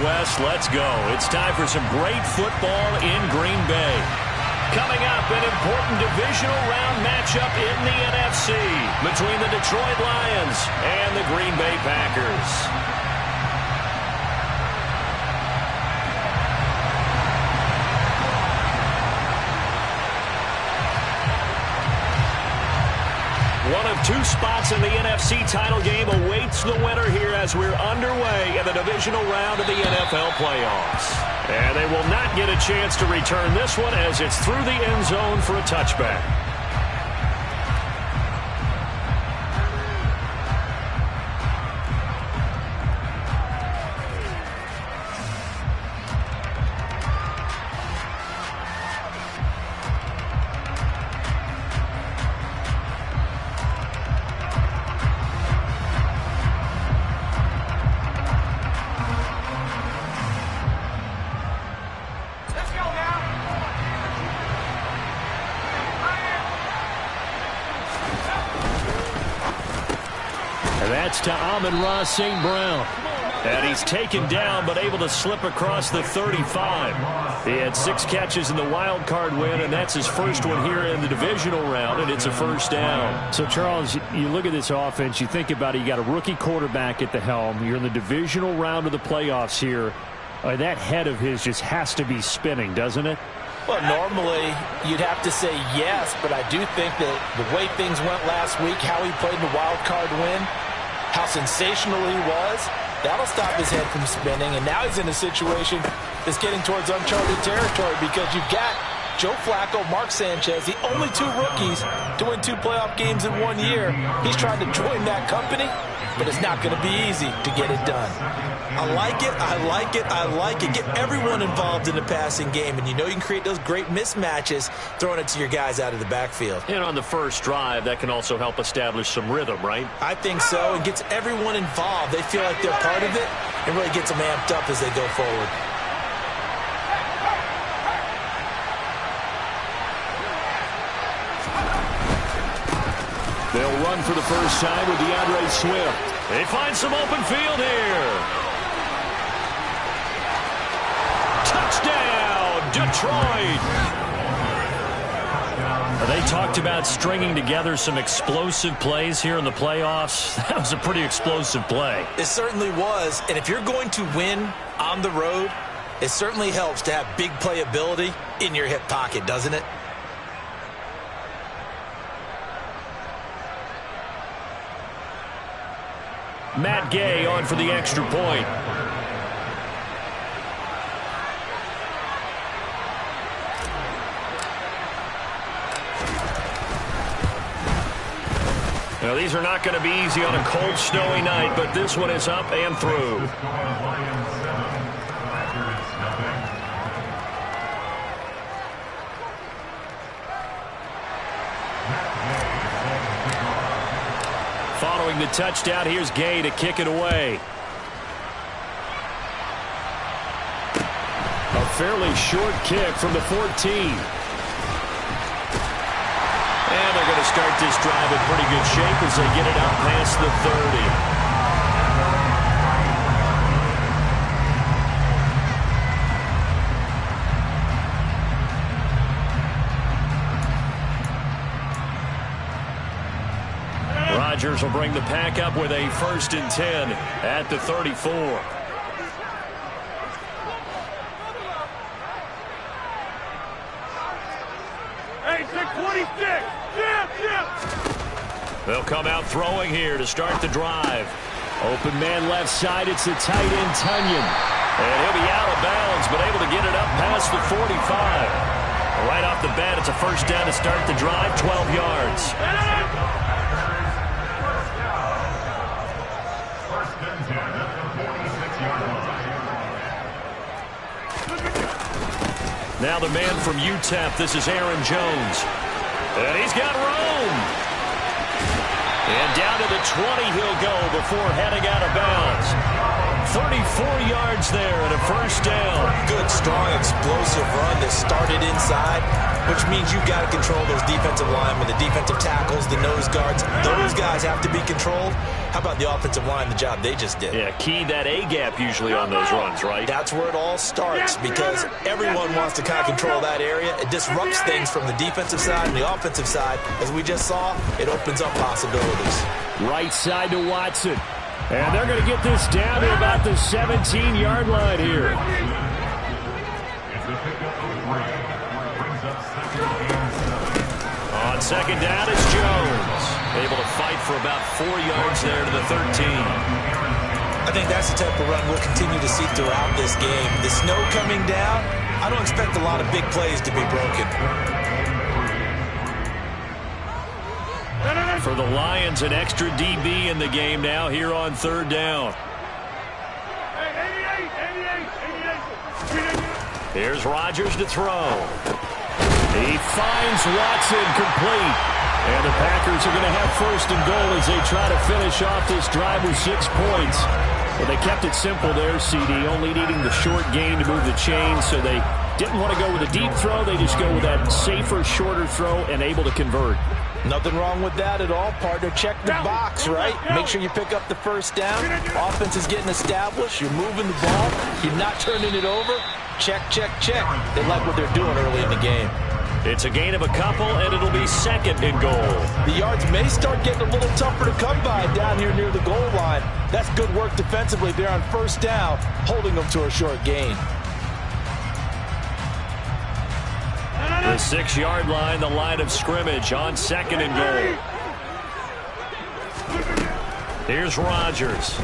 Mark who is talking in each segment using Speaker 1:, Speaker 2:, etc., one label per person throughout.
Speaker 1: West, let's go. It's time for some great football in Green Bay. Coming up, an important divisional round matchup in the NFC between the Detroit Lions and the Green Bay Packers. One of two spots in the NFC title game awaits the winner here as we're underway in the divisional round of the NFL playoffs. And they will not get a chance to return this one as it's through the end zone for a touchback. That's to Amon-Ra St. Brown. And he's taken down but able to slip across the 35. He had 6 catches in the wild card win, and that's his first one here in the divisional round, and it's a first down.
Speaker 2: So, Charles, you look at this offense, you think about it, you got a rookie quarterback at the helm. You're in the divisional round of the playoffs here. That head of his just has to be spinning, doesn't it?
Speaker 3: Well, normally you'd have to say yes, but I do think that the way things went last week, how he played in the wild card win, how sensational he was, that'll stop his head from spinning. And now he's in a situation that's getting towards uncharted territory because you've got Joe Flacco, Mark Sanchez, the only 2 rookies to win 2 playoff games in 1 year. He's trying to join that company, but it's not going to be easy to get it done.
Speaker 4: I like it, I like it, I like it. Get everyone involved in the passing game, and you know you can create those great mismatches throwing it to your guys out of the backfield.
Speaker 1: And on the first drive, that can also help establish some rhythm, right?
Speaker 4: I think so, and gets everyone involved. They feel like they're part of it, and really gets them amped up as they go forward.
Speaker 1: They'll run for the first time with DeAndre Swift. They find some open field here. Touchdown, Detroit. They talked about stringing together some explosive plays here in the playoffs. That was a pretty explosive play.
Speaker 4: It certainly was, and if you're going to win on the road, it certainly helps to have big playability in your hip pocket, doesn't it?
Speaker 1: Matt Gay on for the extra point. Now, these are not going to be easy on a cold, snowy night, but this one is up and through. Following the touchdown, here's Gay to kick it away. A fairly short kick from the 14. And they're going to start this drive in pretty good shape as they get it out past the 30. Rodgers will bring the pack up with a 1st and 10 at the 34.
Speaker 5: Hey, 626.
Speaker 1: They'll come out throwing here to start the drive. Open man left side. It's the tight end, Tunyon. And he'll be out of bounds, but able to get it up past the 45. Right off the bat, it's a first down to start the drive, 12 yards. Now the man from UTEP, this is Aaron Jones. And he's got room. And down to the 20 he'll go before heading out of bounds. 34 yards there and a first down.
Speaker 4: Good strong, explosive run that started inside, which means you've got to control those defensive linemen, the defensive tackles, the nose guards. Those guys have to be controlled. How about the offensive line, the job they just did?
Speaker 1: Yeah, key that A-gap usually on those runs, right?
Speaker 4: That's where it all starts, because everyone wants to kind of control that area. It disrupts things from the defensive side and the offensive side. As we just saw, it opens up possibilities.
Speaker 2: Right side to Watson. And they're going to get this down to about the 17-yard line here.
Speaker 1: On second down, it's Jones. Able to fight for about 4 yards there to the 13.
Speaker 4: I think that's the type of run we'll continue to see throughout this game. The snow coming down, I don't expect a lot of big plays to be broken.
Speaker 1: For the Lions, an extra DB in the game now here on third down. Here's Rodgers to throw. He finds Watson complete. And the Packers are going to have first and goal as they try to finish off this drive with 6 points. Well, they kept it simple there, CD, only needing the short gain to move the chain, so they didn't want to go with a deep throw. They just go with that safer, shorter throw and able to convert.
Speaker 3: Nothing wrong with that at all, partner. Check the box, right? Make sure you pick up the first down. Offense is getting established. You're moving the ball. You're not turning it over. Check, check, check. They like what they're doing early in the game.
Speaker 1: It's a gain of a couple, and it'll be second and goal.
Speaker 3: The yards may start getting a little tougher to come by down here near the goal line. That's good work defensively there on first down, holding them to a short gain.
Speaker 1: The 6-yard line, the line of scrimmage on second and goal. Here's Rodgers.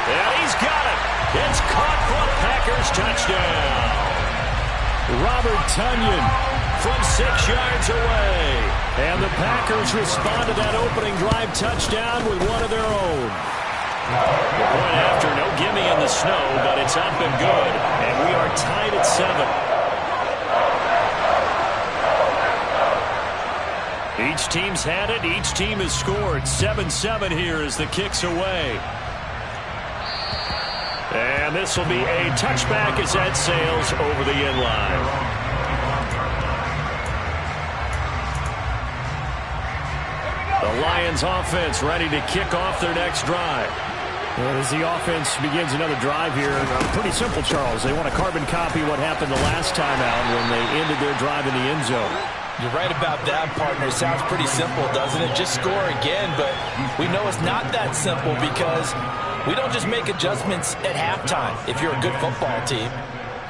Speaker 1: And he's got it. It's caught for a Packers touchdown.
Speaker 2: Robert Tonyan
Speaker 1: from 6 yards away.
Speaker 2: And the Packers respond to that opening drive touchdown with one of their own.
Speaker 1: The point after, no gimme in the snow, but it's up and good. And we are tied at 7. Each team's had it. Each team has scored. 7-7 here as the kick's away. And this will be a touchback as that sails over the end line. The Lions offense ready to kick off their next drive.
Speaker 2: And as the offense begins another drive here, pretty simple, Charles. They want to carbon copy what happened the last time out when they ended their drive in the end zone.
Speaker 3: You're right about that, partner. It sounds pretty simple, doesn't it? Just score again, but we know it's not that simple because we don't just make adjustments at halftime if you're a good football team.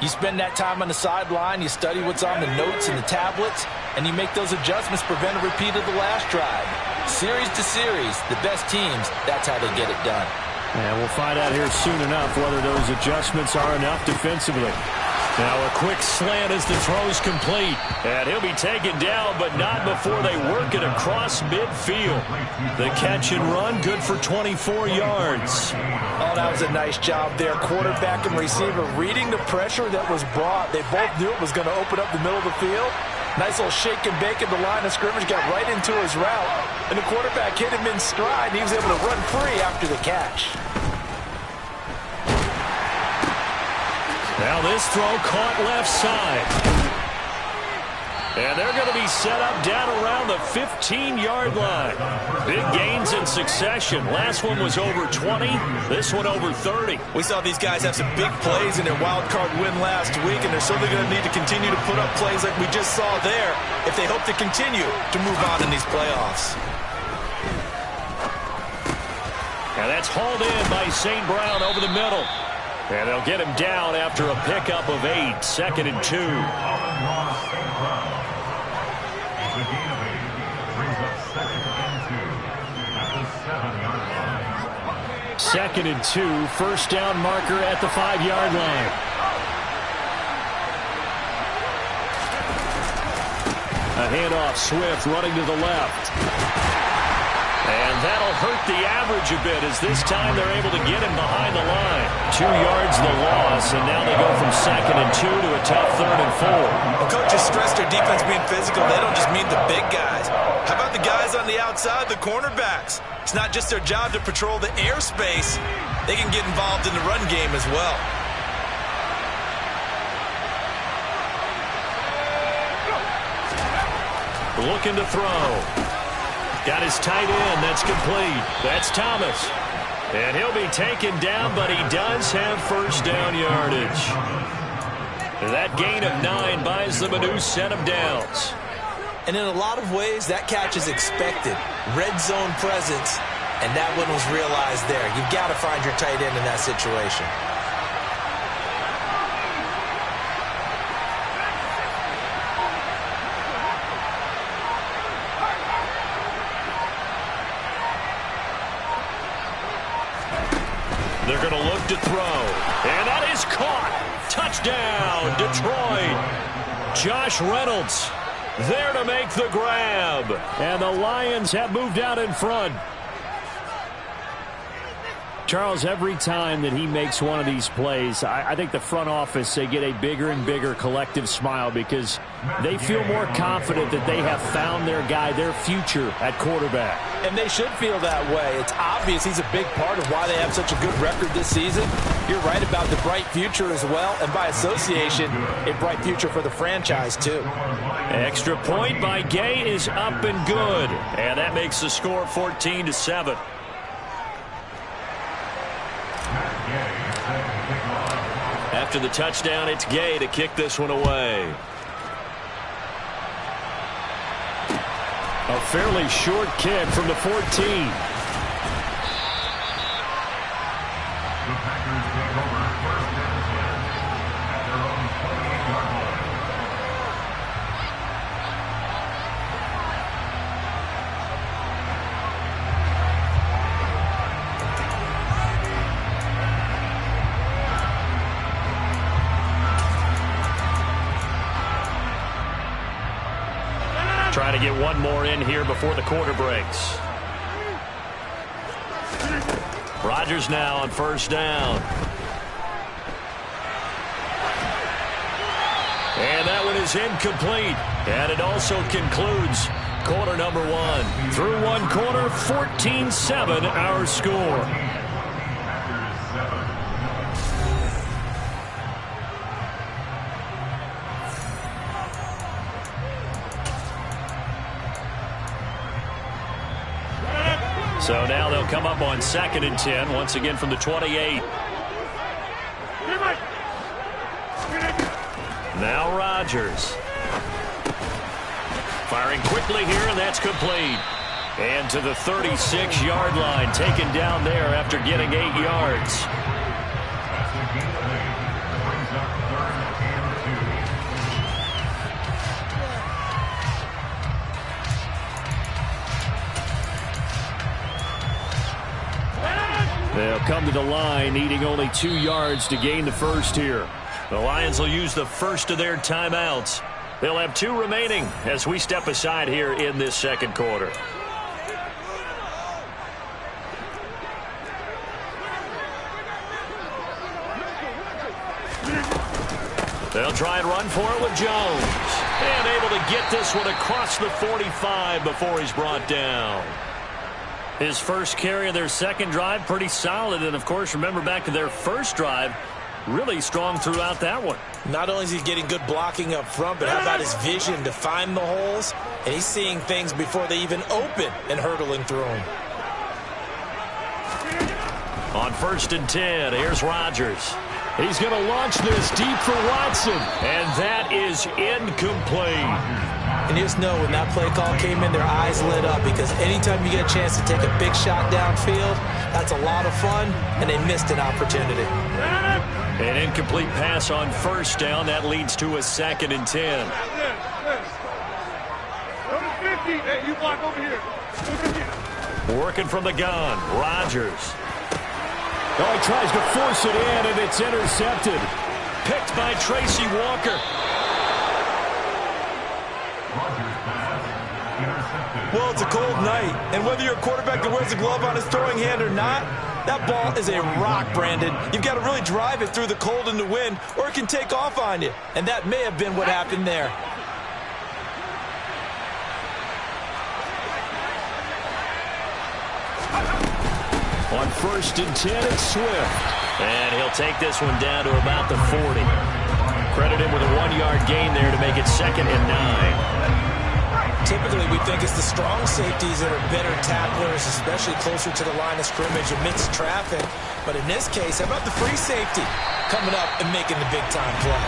Speaker 3: You spend that time on the sideline, you study what's on the notes and the tablets, and you make those adjustments, prevent a repeat of the last drive. Series to series, the best teams, that's how they get it done.
Speaker 2: And we'll find out here soon enough whether those adjustments are enough defensively.
Speaker 1: Now a quick slant as the throw's complete. And he'll be taken down, but not before they work it across midfield. The catch and run, good for 24 yards.
Speaker 3: Oh, that was a nice job there. Quarterback and receiver reading the pressure that was brought. They both knew it was going to open up the middle of the field. Nice little shake and bake at the line of scrimmage, got right into his route. And the quarterback hit him in stride, and he was able to run free after the catch.
Speaker 1: Now this throw caught left side. And they're going to be set up down around the 15-yard line. Big gains in succession. Last one was over 20. This one over 30.
Speaker 4: We saw these guys have some big plays in their wild card win last week, and they're certainly going to need to continue to put up plays like we just saw there if they hope to continue to move on in these playoffs.
Speaker 1: And that's hauled in by St. Brown over the middle. And they'll get him down after a pickup of 8. Second and 2.
Speaker 2: Second and 2. First down marker at the 5-yard line.
Speaker 1: A handoff, Swift running to the left. And that'll hurt the average a bit as this time they're able to get him behind the line. 2 yards the loss, and now they go from second and 2 to a tough third and 4.
Speaker 4: Well, coaches stress their defense being physical. They don't just mean the big guys. How about the guys on the outside, the cornerbacks? It's not just their job to patrol the airspace. They can get involved in the run game as well.
Speaker 1: looking to throw. Got his tight end. That's complete. That's Thomas. And he'll be taken down, but he does have first down yardage. That gain of 9 buys them a new set of downs.
Speaker 4: And in a lot of ways, that catch is expected. Red zone presence, and that one was realized there. You've got to find your tight end in that situation.
Speaker 1: They're going to look to throw. And that is caught. Touchdown, Detroit. Josh Reynolds there to make the grab.
Speaker 2: And the Lions have moved out in front. Charles, every time that he makes one of these plays, I think the front office, they get a bigger and bigger collective smile because they feel more confident that they have found their guy, their future at quarterback.
Speaker 3: And they should feel that way. It's obvious he's a big part of why they have such a good record this season. You're right about the bright future as well, and by association, a bright future for the franchise too.
Speaker 1: Extra point by Gay is up and good. And that makes the score 14-7. After the touchdown, it's Gay to kick this one away.
Speaker 2: A fairly short kick from the 14.
Speaker 1: Trying to get one more in here before the quarter breaks. Rodgers now on first down. And that one is incomplete. And it also concludes quarter number 1. Through one quarter, 14-7 our score. So now they'll come up on 2nd and 10, once again from the 28. Now Rodgers. Firing quickly here, and that's complete. And to the 36-yard line, taken down there after getting 8 yards.
Speaker 2: They'll come to the line, needing only 2 yards to gain the first here.
Speaker 1: The Lions will use the first of their timeouts. They'll have 2 remaining as we step aside here in this second quarter. They'll try and run for it with Jones. And able to get this one across the 45 before he's brought down.
Speaker 2: His first carry of their second drive, pretty solid. And, of course, remember back to their first drive, really strong throughout that one.
Speaker 4: Not only is he getting good blocking up front, but how about his vision to find the holes? And he's seeing things before they even open and hurdling through them.
Speaker 1: On 1st and 10, here's Rodgers.
Speaker 2: He's going to launch this deep for Watson.
Speaker 1: And that is incomplete.
Speaker 4: And you just know when that play call came in, their eyes lit up because anytime you get a chance to take a big shot downfield, that's a lot of fun, and they missed an opportunity.
Speaker 1: An incomplete pass on first down. That leads to a 2nd and 10.
Speaker 5: Hey, you block over here.
Speaker 1: Working from the gun, Rodgers.
Speaker 2: Oh, he tries to force it in, and it's intercepted.
Speaker 1: Picked by Tracy Walker.
Speaker 4: Well, it's a cold night, and whether you're a quarterback that wears a glove on his throwing hand or not, that ball is a rock, Brandon. You've got to really drive it through the cold and the wind, or it can take off on you. And that may have been what happened there.
Speaker 2: On 1st and 10, it's Swift.
Speaker 1: And he'll take this one down to about the 40. Credit him with a 1-yard gain there to make it 2nd and 9.
Speaker 4: Typically, we think it's the strong safeties that are better tacklers, especially closer to the line of scrimmage amidst traffic. But in this case, how about the free safety coming up and making the big-time play?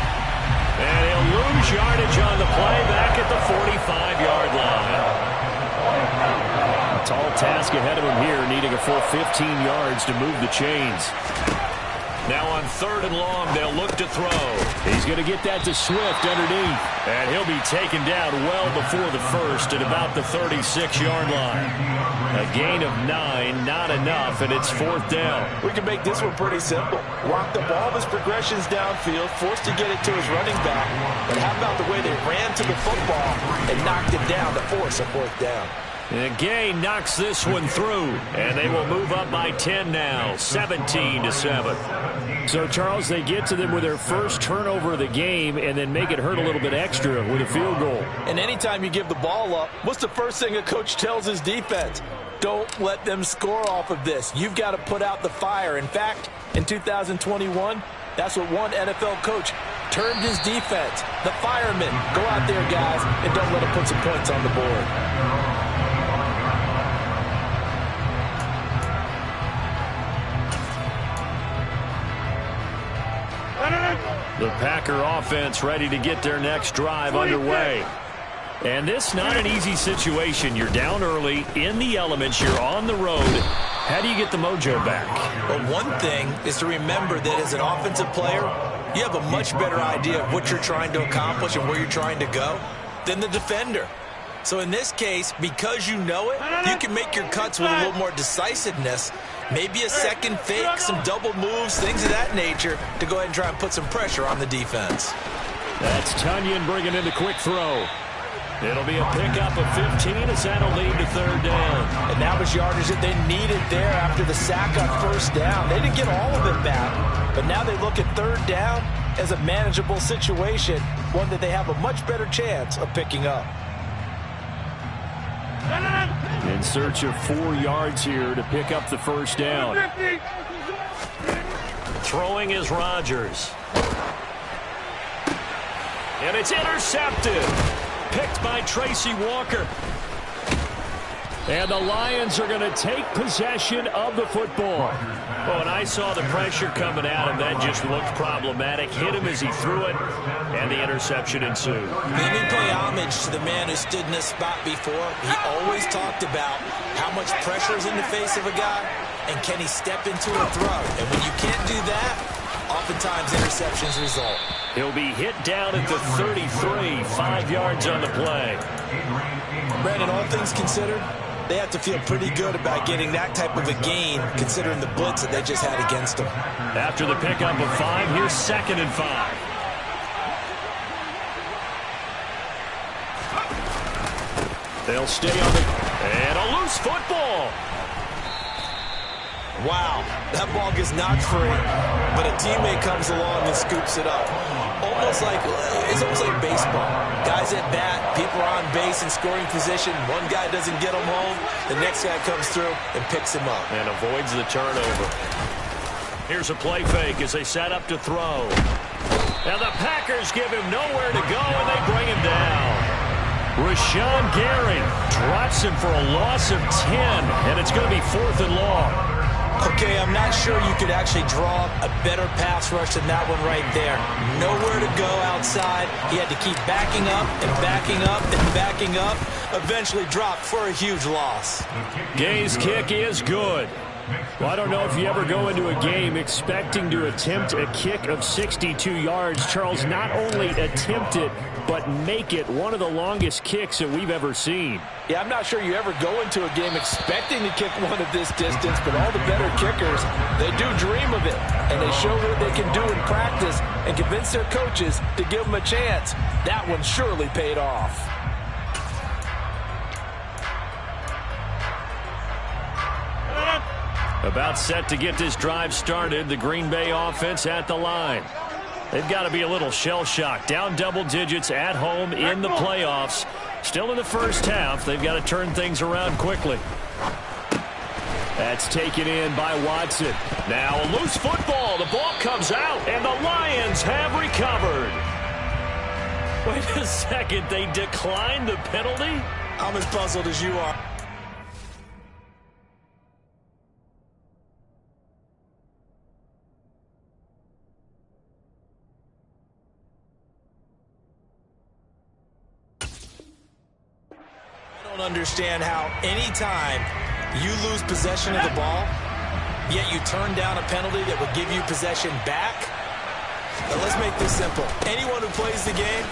Speaker 2: And he'll lose yardage on the play back at the 45-yard line. A tall task ahead of him here, needing a full 15 yards to move the chains.
Speaker 1: Now on 3rd and long, they'll look to throw.
Speaker 2: He's going to get that to Swift underneath.
Speaker 1: And he'll be taken down well before the first at about the 36-yard line. A gain of 9, not enough, and it's 4th down.
Speaker 3: We can make this one pretty simple. Walk the ball of his progressions downfield, forced to get it to his running back. But how about the way they ran to the football and knocked it down to force a 4th down?
Speaker 2: And Gay knocks this one through, and they will move up by 10 now, 17-7. So, Charles, they get to them with their first turnover of the game and then make it hurt a little bit extra with a field goal.
Speaker 3: And anytime you give the ball up, what's the first thing a coach tells his defense? Don't let them score off of this. You've got to put out the fire. In fact, in 2021, that's what one NFL coach termed his defense. The firemen. Go out there, guys, and don't let them put some points on the board.
Speaker 2: The Packer offense ready to get their next drive underway. And this not an easy situation. You're down early, in the elements, you're on the road. How do you get the mojo back?
Speaker 4: Well, one thing is to remember that as an offensive player, you have a much better idea of what you're trying to accomplish and where you're trying to go than the defender. So in this case, because you know it, you can make your cuts with a little more decisiveness. Maybe a second fake, some double moves, things of that nature to go ahead and try and put some pressure on the defense.
Speaker 2: That's Tonyan bringing in the quick throw. It'll be a pickup of 15 as that'll lead to 3rd down.
Speaker 3: And that was yardage that they needed there after the sack on 1st down. They didn't get all of it back, but now they look at 3rd down as a manageable situation, one that they have a much better chance of picking up.
Speaker 2: In search of 4 yards here to pick up the 1st down.
Speaker 1: Throwing is Rodgers. And it's intercepted. Picked by Tracy Walker.
Speaker 2: And the Lions are going to take possession of the football.
Speaker 1: Oh, and I saw the pressure coming at him. That just looked problematic. Hit him as he threw it, and the interception ensued.
Speaker 4: Let me pay homage to the man who stood in this spot before. He always talked about how much pressure is in the face of a guy, and can he step into a throw. And when you can't do that, oftentimes interceptions result.
Speaker 1: He'll be hit down at the 33, 5 yards on the play.
Speaker 4: Brandon, all things considered, they have to feel pretty good about getting that type of a gain, considering the blitz that they just had against them.
Speaker 1: After the pickup of 5, here's 2nd and 5.
Speaker 2: They'll stay on the... And a loose football.
Speaker 4: Wow, that ball gets knocked free, but a teammate comes along and scoops it up. It's almost like baseball. Guys at bat, people are on base in scoring position. One guy doesn't get him home. The next guy comes through and picks him up.
Speaker 1: And avoids the turnover. Here's a play fake as they set up to throw. Now the Packers give him nowhere to go, and they bring him down. Rashawn Gary drops him for a loss of 10, and it's going to be 4th and long.
Speaker 4: Okay, I'm not sure you could actually draw a better pass rush than that one right there. Nowhere to go outside. He had to keep backing up and backing up and backing up. Eventually dropped for a huge loss.
Speaker 2: Gay's kick is good. Well, I don't know if you ever go into a game expecting to attempt a kick of 62 yards. Charles, not only attempt it, but make it one of the longest kicks that we've ever seen.
Speaker 3: Yeah, I'm not sure you ever go into a game expecting to kick one of this distance, but all the better kickers, they do dream of it, and they show what they can do in practice and convince their coaches to give them a chance. That one surely paid off.
Speaker 2: About set to get this drive started, the Green Bay offense at the line. They've got to be a little shell-shocked. Down double digits at home in the playoffs. Still in the first half. They've got to turn things around quickly. That's taken in by Watson. Now a loose football. The ball comes out, and the Lions have recovered.
Speaker 1: Wait a second. They declined the penalty?
Speaker 4: I'm as puzzled as you are. I don't understand how anytime you lose possession of the ball, yet you turn down a penalty that would give you possession back. Now let's make this simple. Anyone who plays the game,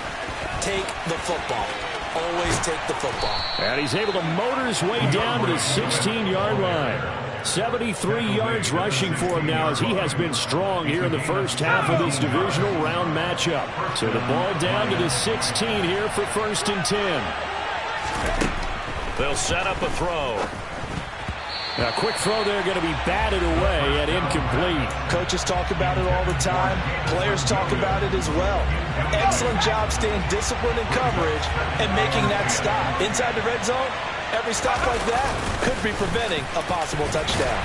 Speaker 4: take the football. Always take the football.
Speaker 2: And he's able to motor his way down to the 16-yard line. 73 yards rushing for him now as he has been strong here in the first half of this divisional round matchup. So the ball down to the 16 here for 1st and 10.
Speaker 1: They'll set up a throw.
Speaker 2: Now, quick throw there going to be batted away and incomplete.
Speaker 3: Coaches talk about it all the time. Players talk about it as well. Excellent job staying disciplined in coverage and making that stop. Inside the red zone, every stop like that could be preventing a possible touchdown.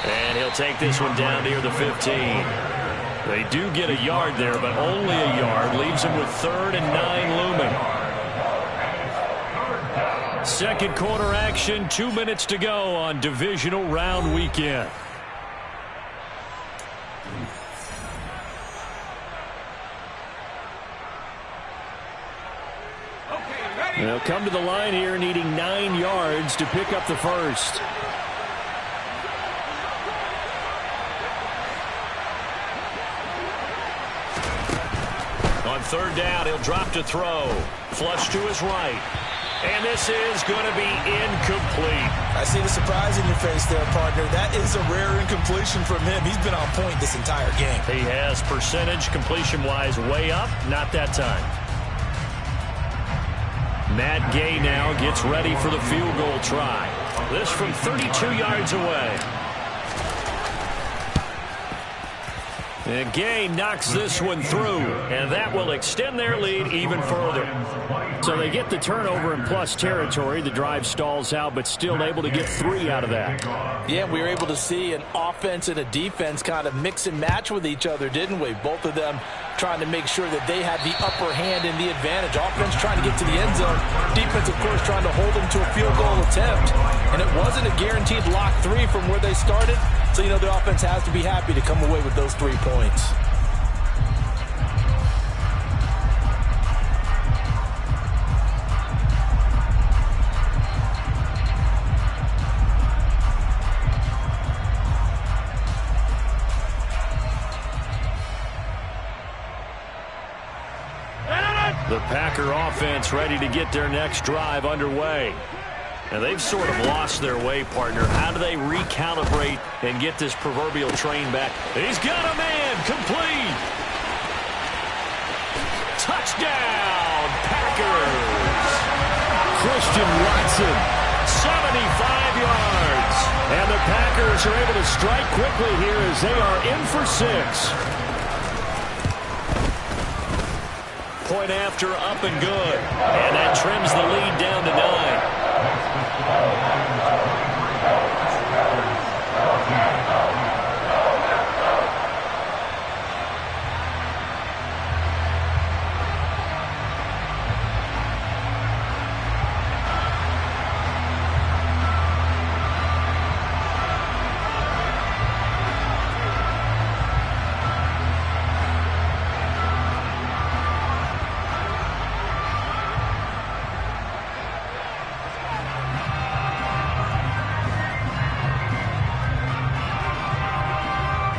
Speaker 1: And he'll take this one down near the 15. They do get a yard there, but only a yard. Leaves him with 3rd and 9 looming. Second quarter action, 2 minutes to go on divisional round weekend.
Speaker 2: They'll come to the line here needing 9 yards to pick up the first.
Speaker 1: On 3rd down, he'll drop to throw. Flush to his right. And this is going to be incomplete.
Speaker 4: I see the surprise in your face there, partner. That is a rare incompletion from him. He's been on point this entire game.
Speaker 1: He has percentage completion-wise way up. Not that time. Matt Gay now gets ready for the field goal try. This from 32 yards away. And Gay knocks this one through, and that will extend their lead even further.
Speaker 2: So they get the turnover in plus territory. The drive stalls out, but still able to get 3 out of that.
Speaker 3: Yeah, we were able to see an offense and a defense kind of mix and match with each other, didn't we? Both of them trying to make sure that they had the upper hand and the advantage. Offense trying to get to the end zone. Defense, of course, trying to hold them to a field goal attempt. And it wasn't a guaranteed lock 3 from where they started. So, you know, the offense has to be happy to come away with those 3 points.
Speaker 1: The Packer offense ready to get their next drive underway. Now, they've sort of lost their way, partner. How do they recalibrate and get this proverbial train back? He's got a man. Complete. Touchdown, Packers.
Speaker 2: Christian Watson.
Speaker 1: 75 yards.
Speaker 2: And the Packers are able to strike quickly here as they are in for 6.
Speaker 1: Point after, up and good. And that trims the lead down to 9.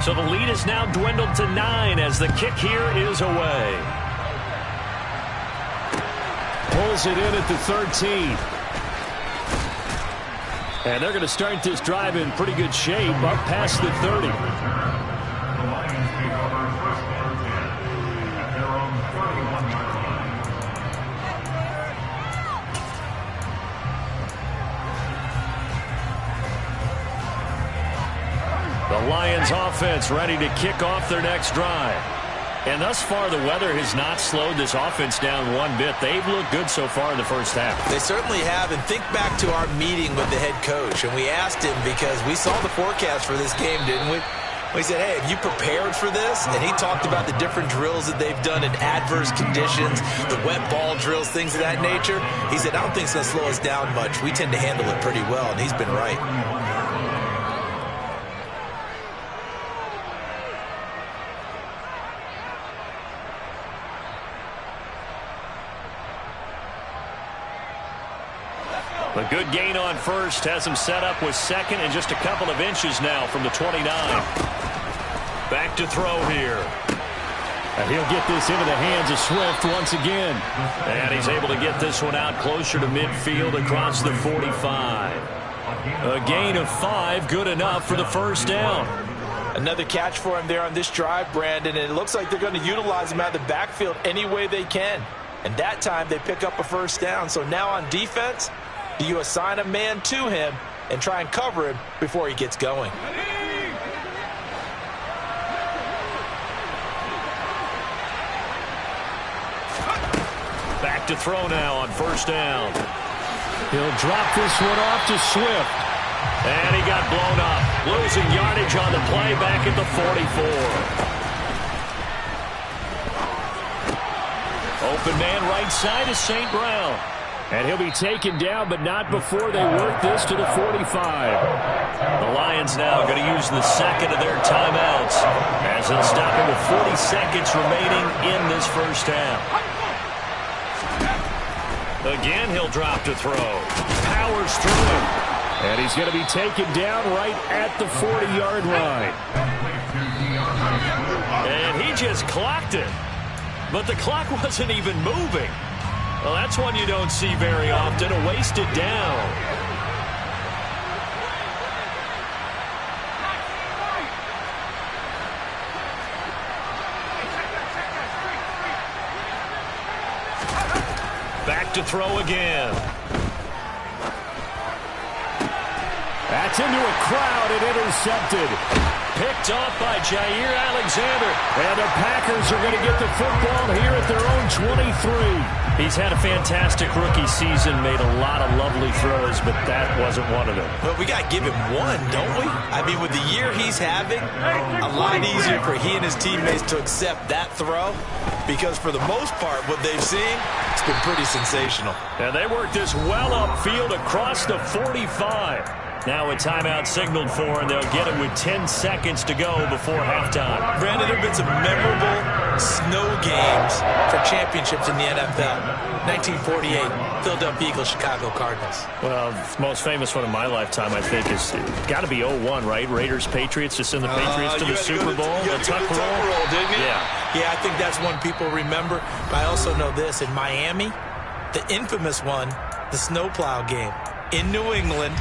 Speaker 1: So the lead is now dwindled to 9 as the kick here is away.
Speaker 2: Pulls it in at the 13. And they're going to start this drive in pretty good shape up past the 30.
Speaker 1: The Lions offense ready to kick off their next drive. And thus far, the weather has not slowed this offense down one bit. They've looked good so far in the first half.
Speaker 4: They certainly have. And think back to our meeting with the head coach. And we asked him, because we saw the forecast for this game, didn't we? He said, hey, have you prepared for this? And he talked about the different drills that they've done in adverse conditions, the wet ball drills, things of that nature. He said, I don't think it's going to slow us down much. We tend to handle it pretty well, and he's been right.
Speaker 2: A good gain on first has him set up with second and just a couple of inches now from the 29. Back to throw here. And he'll get this into the hands of Swift once again. And he's able to get this one out closer to midfield across the 45. A gain of 5, good enough for the first down.
Speaker 3: Another catch for him there on this drive, Brandon, and it looks like they're going to utilize him out of the backfield any way they can. And that time they pick up a first down. So now on defense, do you assign a man to him and try and cover him before he gets going?
Speaker 2: Back to throw now on first down. He'll drop this one off to Swift. And he got blown up. Losing yardage on the play back at the 44. Open man right side is St. Brown. And he'll be taken down, but not before they work this to the 45. The Lions now going to use the second of their timeouts as they'll stop him with 40 seconds remaining in this first half. Again, he'll drop to throw. Powers through him. And he's going to be taken down right at the 40-yard line. And he just clocked it. But the clock wasn't even moving. Well, that's one you don't see very often, a wasted down. Back to throw again. That's into a crowd and intercepted. Picked off by Jair Alexander. And the Packers are going to get the football here at their own 23. He's had a fantastic rookie season, made a lot of lovely throws, but that wasn't one of them.
Speaker 4: But we got to give him one, don't we? I mean, with the year he's having, a lot easier for he and his teammates to accept that throw because for the most part, what they've seen, it's been pretty sensational.
Speaker 2: And they worked this well upfield across the 45. Now a timeout signaled for, and they'll get it with 10 seconds to go before halftime.
Speaker 4: Brandon, there have been some memorable snow games for championships in the NFL. 1948, Philadelphia Eagles, Chicago Cardinals.
Speaker 2: Well, the most famous one in my lifetime, I think, is got to be 01, right? Raiders, Patriots, to send the Patriots to the Super Bowl.
Speaker 4: The tuck roll, didn't you?
Speaker 2: Yeah.
Speaker 4: Yeah, I think that's one people remember. But I also know this. In Miami, the infamous one, the snowplow game in New England,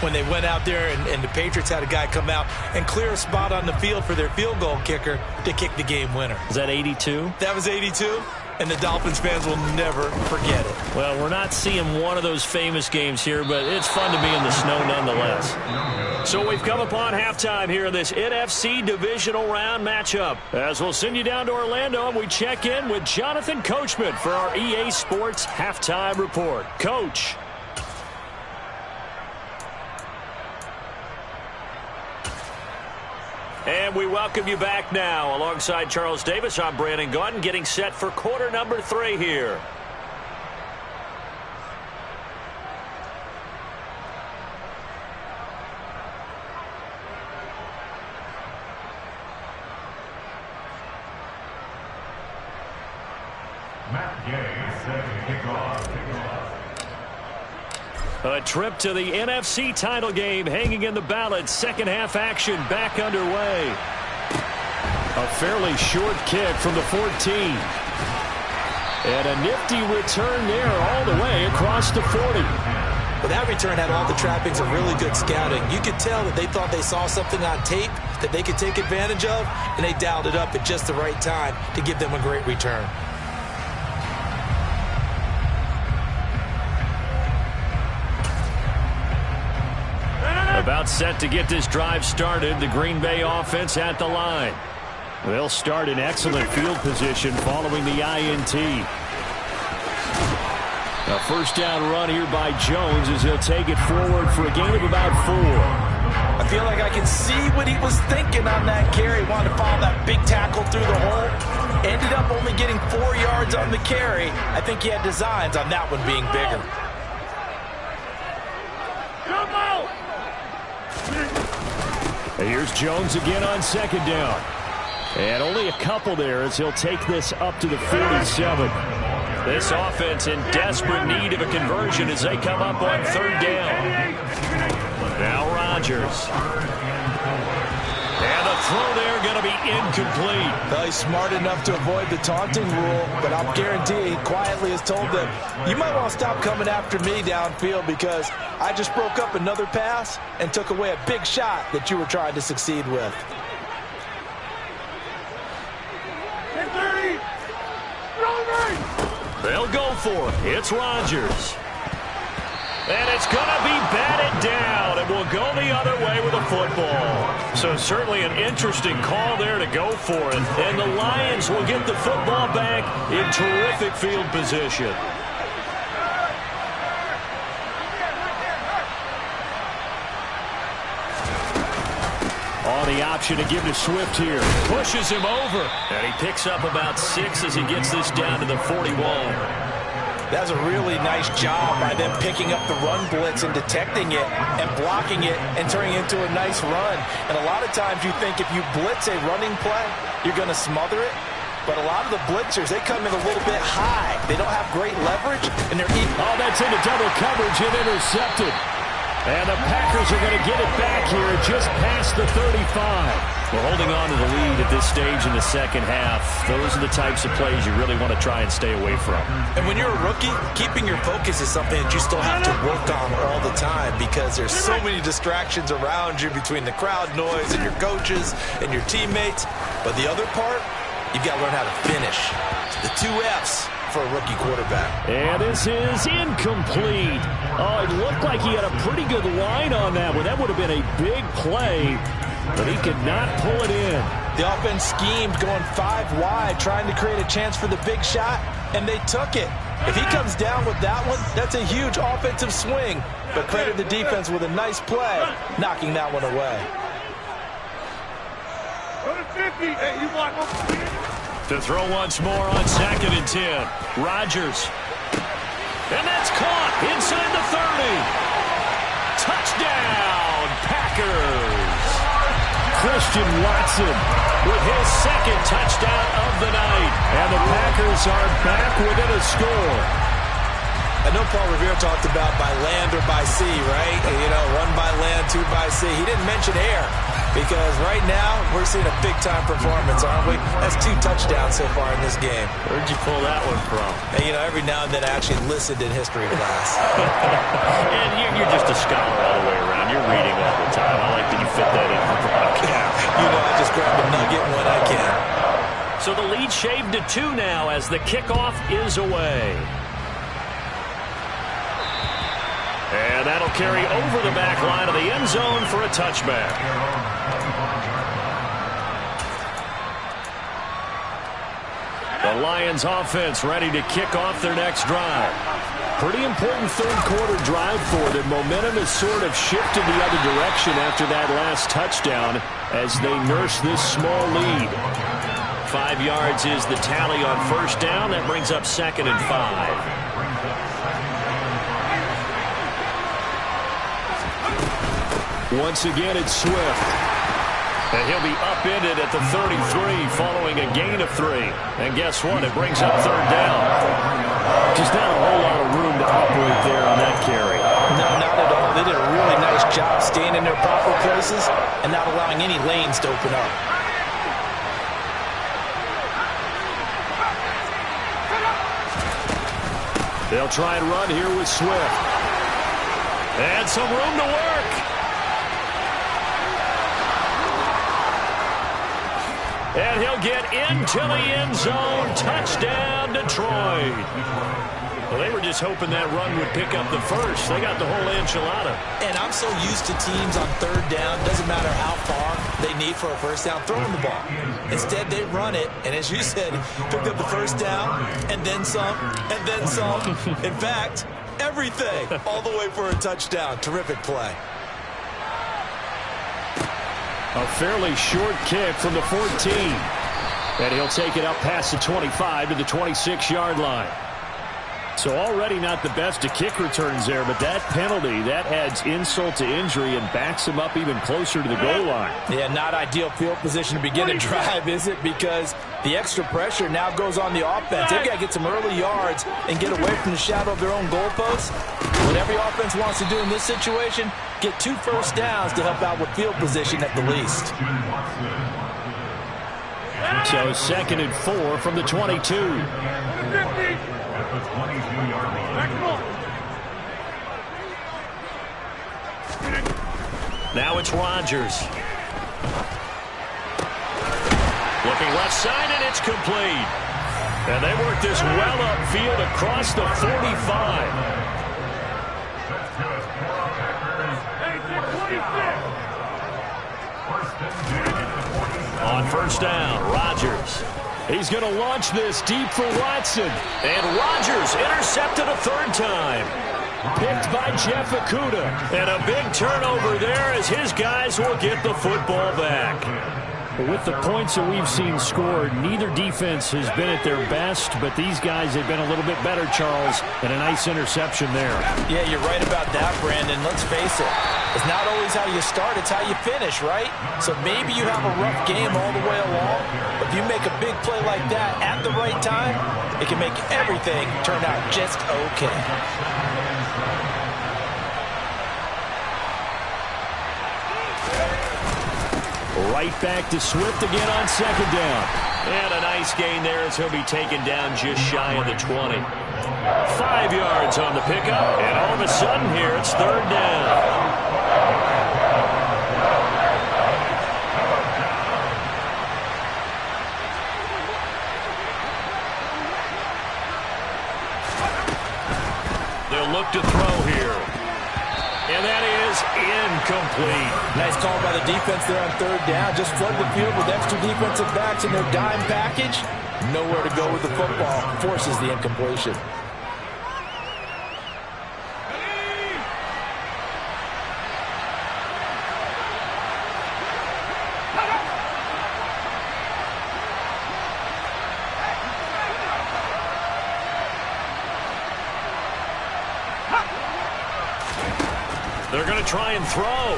Speaker 4: when they went out there and the Patriots had a guy come out and clear a spot on the field for their field goal kicker to kick the game winner.
Speaker 2: Is that 82?
Speaker 4: That was 82, and the Dolphins fans will never forget it.
Speaker 2: Well, we're not seeing one of those famous games here, but it's fun to be in the snow nonetheless. So we've come upon halftime here in this NFC divisional round matchup. As we'll send you down to Orlando, and we check in with Jonathan Coachman for our EA Sports Halftime Report. Coach. And we welcome you back now. Alongside Charles Davis, I'm Brandon Gaudin, getting set for quarter number 3 here.
Speaker 5: Matt Gay set to kick off.
Speaker 2: A trip to the NFC title game hanging in the balance. Second half action back underway. A fairly short kick from the 14. And a nifty return there all the way across the 40.
Speaker 4: Well, that return had all the trappings of really good scouting. You could tell that they thought they saw something on tape that they could take advantage of, and they dialed it up at just the right time to give them a great return.
Speaker 2: About set to get this drive started. The Green Bay offense at the line. They'll start in excellent field position following the INT. A first down run here by Jones as he'll take it forward for a gain of about 4.
Speaker 4: I
Speaker 3: I feel like I can see what he was thinking on that carry. Wanted to follow that big tackle through the hole. Ended up only getting 4 yards on the carry. I think he had designs on that one being bigger.
Speaker 2: Here's Jones again on second down. And only a couple there as he'll take this up to the 47.
Speaker 1: This offense in desperate need of a conversion as they come up on third down. Now Rodgers. And the throw there going to be incomplete.
Speaker 3: Well, he's smart enough to avoid the taunting rule, but I'll guarantee he quietly has told them, you might want to stop coming after me downfield because I just broke up another pass and took away a big shot that you were trying to succeed with.
Speaker 1: They'll go for it. It's Rodgers. And it's going to be batted down, and will go the other way with a football. So certainly an interesting call there to go for it. And the Lions will get the football back in terrific field position.
Speaker 2: On the option to give to Swift here.
Speaker 1: Pushes him over. And he picks up about 6 as he gets this down to the 41.
Speaker 3: That's a really nice job by them picking up the run blitz and detecting it and blocking it and turning it into a nice run. And a lot of times you think if you blitz a running play, you're going to smother it. But a lot of the blitzers, they come in a little bit high. They don't have great leverage, and they're eating.
Speaker 2: Oh, that's into double coverage and intercepted. And the Packers are going to get it back here just past the 35.
Speaker 1: We're holding on to the lead at this stage in the second half. Those are the types of plays you really want to try and stay away from.
Speaker 4: And when you're a rookie, keeping your focus is something that you still have to work on all the time because there's so many distractions around you between the crowd noise and your coaches and your teammates. But the other part, you've got to learn how to finish. The 2 F's for a rookie quarterback.
Speaker 2: And this is incomplete. Oh, it looked like he had a pretty good line on that one. That would have been a big play, but he could not pull it in.
Speaker 3: The offense schemed going 5 wide, trying to create a chance for the big shot, and they took it. If he comes down with that one, that's a huge offensive swing. But credit the defense with a nice play, knocking that one away.
Speaker 1: To throw once more on 2nd and 10. Rodgers. And that's caught inside the 30. Touchdown, Packers.
Speaker 2: Christian Watson
Speaker 1: With his 2nd touchdown of the night.
Speaker 2: And the Packers are back within a score.
Speaker 4: I know Paul Revere talked about by land or by sea, right? You know, 1 by land, 2 by sea. He didn't mention air because right now we're seeing a big-time performance, aren't we? That's 2 touchdowns so far in this game.
Speaker 1: Where'd you pull that one from?
Speaker 4: And, you know, every now and then I actually listened in history class.
Speaker 1: And you're just a scholar all the way around. You're reading all the time. I like that you fit that in the broadcast.
Speaker 4: You know, I just grab a nugget when I can.
Speaker 1: So the lead shaved to 2 now as the kickoff is away. And that'll carry over the back line of the end zone for a touchback. The Lions offense ready to kick off their next drive.
Speaker 2: Pretty important third-quarter drive for them. Momentum has sort of shifted the other direction after that last touchdown as they nurse this small lead.
Speaker 1: 5 yards is the tally on first down. That brings up 2nd and 5.
Speaker 2: Once again, it's Swift.
Speaker 1: And he'll be upended at the 33 following a gain of 3. And guess what? It brings up 3rd down.
Speaker 2: Just not a whole lot of room to operate there on that carry.
Speaker 3: No, not at all. They did a really nice job staying in their proper places and not allowing any lanes to open up.
Speaker 2: They'll try and run here with Swift.
Speaker 1: And some room to work. And he'll get into the end zone. Touchdown, Detroit. Well, they were just hoping that run would pick up the first. They got the whole enchilada.
Speaker 4: And I'm so used to teams on 3rd down, doesn't matter how far they need for a first down, throwing the ball. Instead, they run it, and as you said, picked up the first down, and then some, and then some. In fact, everything, all the way for a touchdown. Terrific play.
Speaker 2: A fairly short kick from the 14. And he'll take it up past the 25 to the 26-yard line. So already not the best of kick returns there, but that penalty, that adds insult to injury and backs him up even closer to the goal line.
Speaker 3: Yeah, not ideal field position to begin a drive, is it? Because the extra pressure now goes on the offense. They've got to get some early yards and get away from the shadow of their own goalposts. What every offense wants to do in this situation, get 2 first downs to help out with field position at the least.
Speaker 2: So 2nd and 4 from the 22.
Speaker 5: At the 22-yard line.
Speaker 1: Now it's Rodgers. Looking left side, and it's complete. And they work this well upfield across the 45. On first down, Rodgers. He's going to launch this deep for Watson. And Rodgers intercepted a 3rd time. Picked by Jeff Okudah. And a big turnover there as his guys will get the football back.
Speaker 2: With the points that we've seen scored, neither defense has been at their best, but these guys have been a little bit better, Charles, and a nice interception there.
Speaker 3: Yeah, you're right about that, Brandon. Let's face it. It's not always how you start, it's how you finish, right? So maybe you have a rough game all the way along, but if you make a big play like that at the right time, it can make everything turn out just okay.
Speaker 2: Right back to Swift again on 2nd down.
Speaker 1: And a nice gain there as he'll be taken down just shy of the 20. 5 yards on the pickup, and all of a sudden here it's 3rd down. They'll look to throw here. And that is incomplete.
Speaker 3: Nice call by the defense there on 3rd down. Just flood the field with extra defensive backs in their dime package. Nowhere to go with the football. Forces the incompletion.
Speaker 1: They're going to try and throw.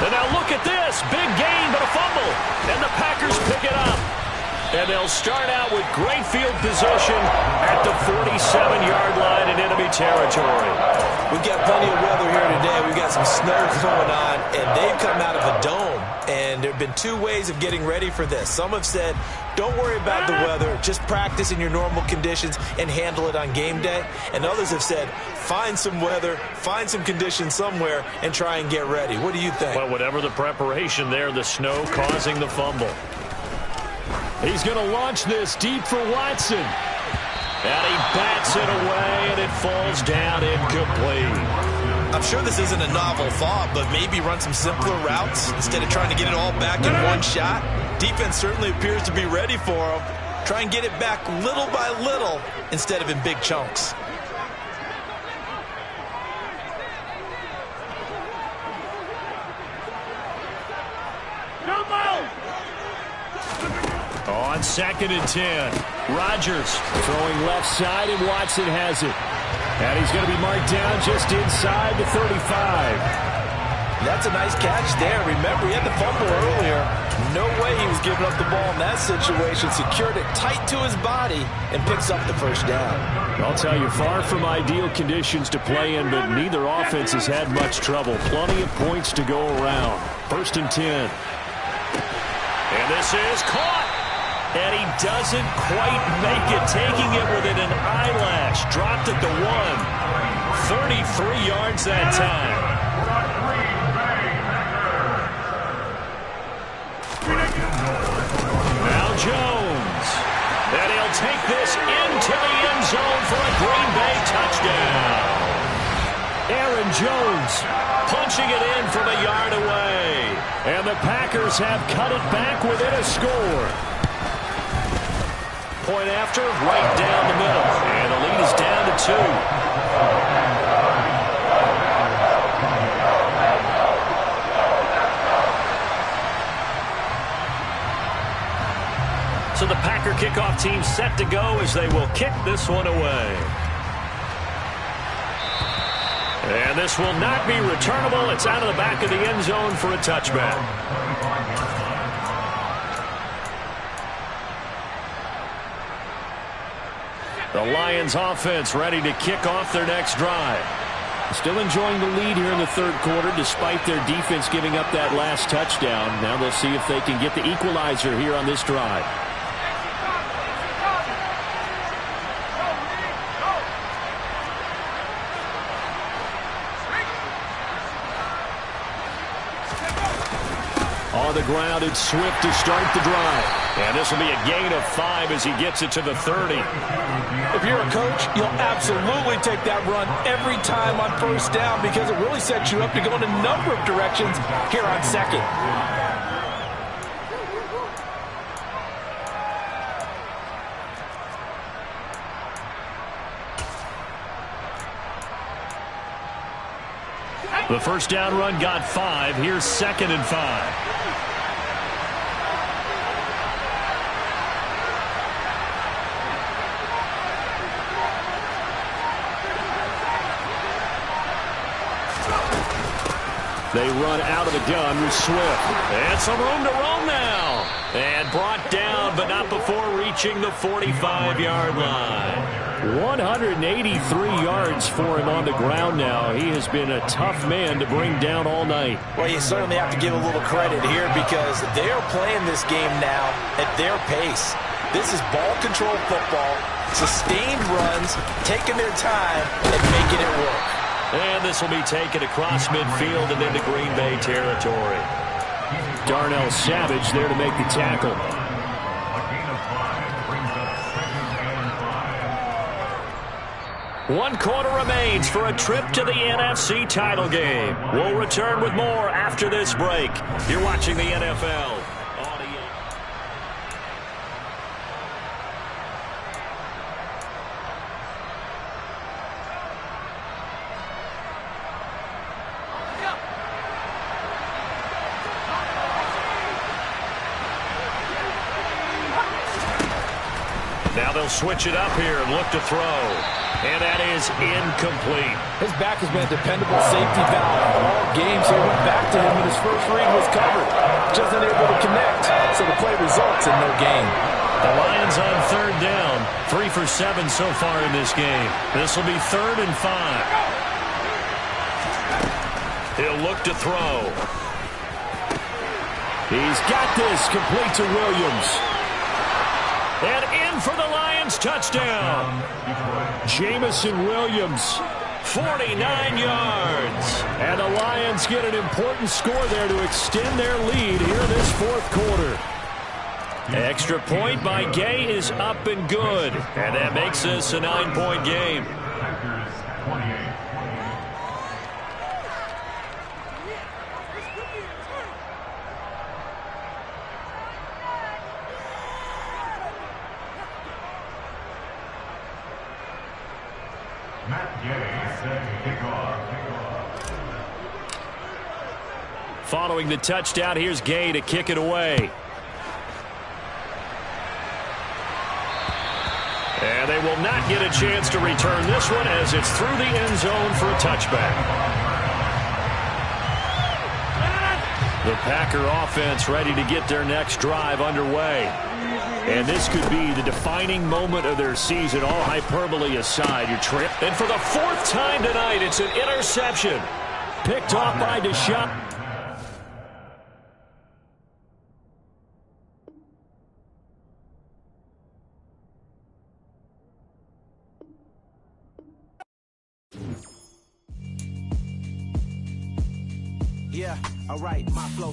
Speaker 1: And now look at this. Big gain, but a fumble. And the Packers pick it up. And they'll start out with great field position at the 47-yard line in enemy territory.
Speaker 4: We've got plenty of weather here today. We've got some snow going on, and they've come out of a dome. And there have been 2 ways of getting ready for this. Some have said, don't worry about the weather. Just practice in your normal conditions and handle it on game day. And others have said, find some weather, find some conditions somewhere, and try and get ready. What do you think?
Speaker 1: Well, whatever the preparation there, the snow causing the fumble.
Speaker 2: He's going to launch this deep for Watson.
Speaker 1: And he bats it away, and it falls down incomplete.
Speaker 4: I'm sure this isn't a novel thought, but maybe run some simpler routes instead of trying to get it all back in one shot. Defense certainly appears to be ready for him. Try and get it back little by little instead of in big chunks.
Speaker 2: On 2nd and 10, Rodgers throwing left side, and Watson has it. And he's going to be marked down just inside the 35.
Speaker 3: That's a nice catch there. Remember, he had the fumble earlier. No way he was giving up the ball in that situation. Secured it tight to his body and picks up the 1st down.
Speaker 2: I'll tell you, far from ideal conditions to play in, but neither offense has had much trouble. Plenty of points to go around. 1st and 10.
Speaker 1: And this is caught. And he doesn't quite make it, taking it within an eyelash. Dropped at the 1. 33 yards that time. Now Jones. And he'll take this into the end zone for a Green Bay touchdown.
Speaker 2: Aaron Jones
Speaker 1: punching it in from a yard away.
Speaker 2: And the Packers have cut it back within a score.
Speaker 1: Point after, right down the middle. And the lead is down to 2. So the Packer kickoff team set to go as they will kick this one away. And this will not be returnable. It's out of the back of the end zone for a touchback. The Lions offense ready to kick off their next drive. Still enjoying the lead here in the third quarter despite their defense giving up that last touchdown. Now they'll see if they can get the equalizer here on this drive. On the ground, it's Swift to start the drive. And this will be a gain of 5 as he gets it to the 30.
Speaker 3: If you're a coach, you'll absolutely take that run every time on first down because it really sets you up to go in a number of directions here on second.
Speaker 1: The first down run got 5. Here's 2nd and 5. They run out of the gun with Swift. And some room to roam now. And brought down, but not before reaching the 45-yard line. 183 yards for him on the ground now. He has been a tough man to bring down all night.
Speaker 3: Well, you certainly have to give a little credit here because they are playing this game now at their pace. This is ball control football, sustained runs, taking their time, and making it work.
Speaker 1: And this will be taken across midfield and into Green Bay territory.
Speaker 2: Darnell Savage there to make the tackle.
Speaker 5: A gain of 5 brings up 2nd and 5.
Speaker 1: 1 quarter remains for a trip to the NFC title game. We'll return with more after this break. You're watching the NFL. Now they'll switch it up here and look to throw. And that is incomplete.
Speaker 3: His back has been a dependable safety valve all game, so he went back to him when his first read was covered. Just unable to connect, so the play results in no gain.
Speaker 1: The Lions on 3rd down. 3 for 7 so far in this game. This will be 3rd and 5. He'll look to throw.
Speaker 2: He's got this, complete to Williams.
Speaker 1: And in for the Lions touchdown.
Speaker 2: Jamison Williams.
Speaker 1: 49 yards.
Speaker 2: And the Lions get an important score there to extend their lead here in this 4th quarter.
Speaker 1: Extra point by Gay is up and good. And that makes this a 9-point game.
Speaker 5: Packers 28. Matt Gay set to kick off.
Speaker 1: Following the touchdown, here's Gay to kick it away. And they will not get a chance to return this one as it's through the end zone for a touchback. The Packer offense ready to get their next drive underway. And this could be the defining moment of their season, all hyperbole aside. Your trip. And for the 4th time tonight, it's an interception. Picked off by Deshaun.
Speaker 6: Yeah, all right, my flow.